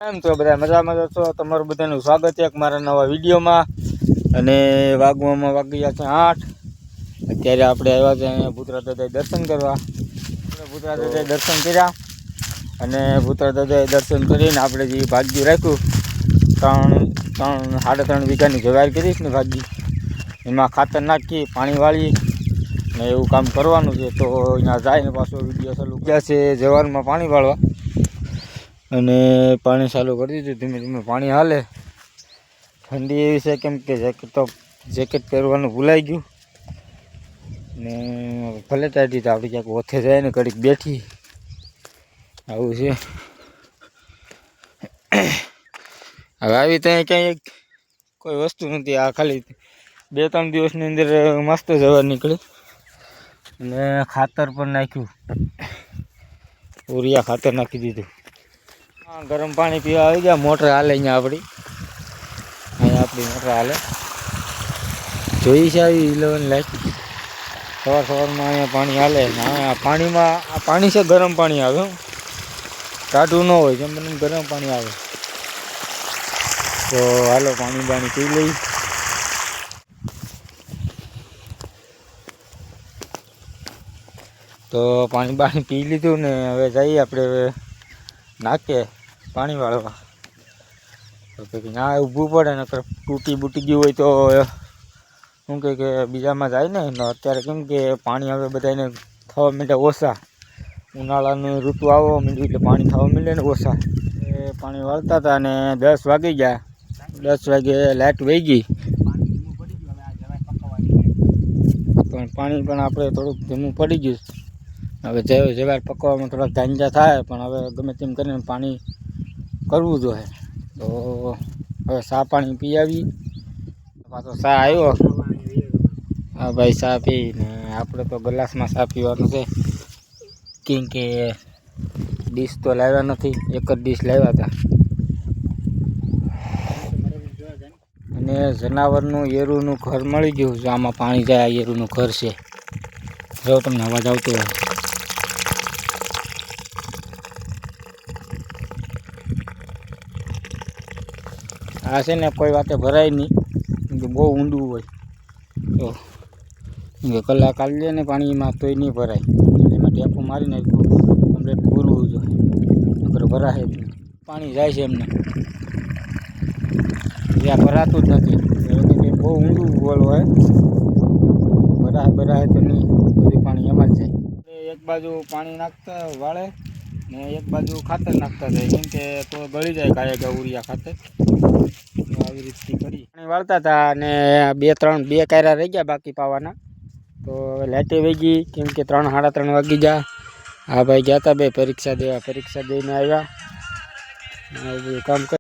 કેમ છો બધા? મજામાં છો? તમારું બધાનું સ્વાગત છે મારા નવા વિડીયોમાં. અને વાગવામાં વાગી ગયા છે 8. અત્યારે આપણે આવ્યા છે અહીંયા ભૂતરા દાદાએ દર્શન કરવા. ભૂતરા દાદાએ દર્શન કર્યા અને ભૂતરા દાદાએ દર્શન કરીને આપણે જે ભાગ્યું રાખ્યું 3.5 વીઘાની જવાર કરીશ ને ભાગ્ય, એમાં ખાતર નાખી પાણી વાળી ને એવું કામ કરવાનું છે. તો અહીંયા જાય પાછો વિડીયો ચાલુ ગયા છે જવારમાં પાણી વાળવા, અને પાણી ચાલુ કરી દીધું. ધીમે ધીમે પાણી હાલે. ઠંડી એવી છે કેમ કે જેકેટ પહેરવાનું ભૂલાઈ ગયું ને ભલે ટાઢી તો આપણે ક્યાંક ઓથે જાય ને ઘડીક બેઠી આવું છે. હવે આવી ત્યાં ક્યાંય કોઈ વસ્તુ નથી. આ ખાલી 2-3 દિવસની અંદર મસ્ત જવાર નીકળી અને ખાતર પણ નાખ્યું, ઉરિયા ખાતર નાખી દીધું. ગરમ પાણી પીવા આવી ગયા. મોટર હાલે અહીંયા આપણી મોટર હાલે જોઈ છે આવી 11 લાઈટ. સવારમાં અહીંયા પાણી હાલે. આ પાણી છે ગરમ પાણી આવે, ટાઢું ન હોય, જેમ બને ગરમ પાણી આવે. તો હાલો પાણી પી લઈ. તો પાણી પી લીધું ને હવે જઈએ આપણે નાખે પાણી વાળવા. તો પછી ના ઊભું પડે ને તૂટી ગયું હોય તો શું કહે કે બીજામાં જાય ને. અત્યારે કેમ કે પાણી હવે બધાને થવા માંડે ઓછા, ઉનાળાની ઋતુ આવવા માંડી એટલે પાણી થવા માંડે ને ઓછા. એ પાણી વાળતા હતા અને 10 વાગી ગયા. 10 વાગે લાઇટ વહી ગઈ, પણ પાણી પણ આપણે થોડુંક ધીમું પડી ગયું. હવે જવાર પકવવામાં થોડાક ધાંજા થાય, પણ હવે ગમે તેમ કરીને પાણી કરવું જોઈએ. તો હવે ચા પાણી પી આવી. પાછો ચા આવ્યો. હા ભાઈ, ચા પીને આપણે તો ગ્લાસમાં ચા પીવાનું છે, કેમ કે ડીશ તો લાવ્યા નથી, એક જ ડીશ લાવ્યા હતા. અને જનાવરનું એરુનું ઘર મળી ગયું. જો આમાં પાણી જાય, આ એરુનું ઘર છે. જો તમને અવાજ આવતો હોય. આ છે ને કોઈ વાતે ભરાય નહીં, કે બહુ ઊંડું હોય. તો કલાક કાઢી લે ને પાણીમાં તોય નહીં ભરાય. એમાં ટેપું મારી નાખ્યું, કમ્પ્લેટ પૂરવું જોઈએ, નકર ભરાય જ નહીં. પાણી જાય છે એમને, જ્યાં ભરાતું જ નથી. એટલે કે બહુ ઊંડું બોલ હોય, ભરાય તો નહીં, બધું પાણી એમાં જ જાય. એક બાજુ પાણી નાખતા વાળે ને એક બાજુ ખાતર નાખતા જાય, કેમ કે તો ગળી જાય કાંઈ ઉરિયા ખાતર. આવી રીતથી કરી પાણી વાળતા હતા અને 2 કાયરા રહી ગયા બાકી પાવાના. તો લાઇટે વહી ગઈ, કેમ કે 3-3:30 વાગી ગયા. હા ભાઈ ગયા હતા બે પરીક્ષા દઈને આવ્યા, કામ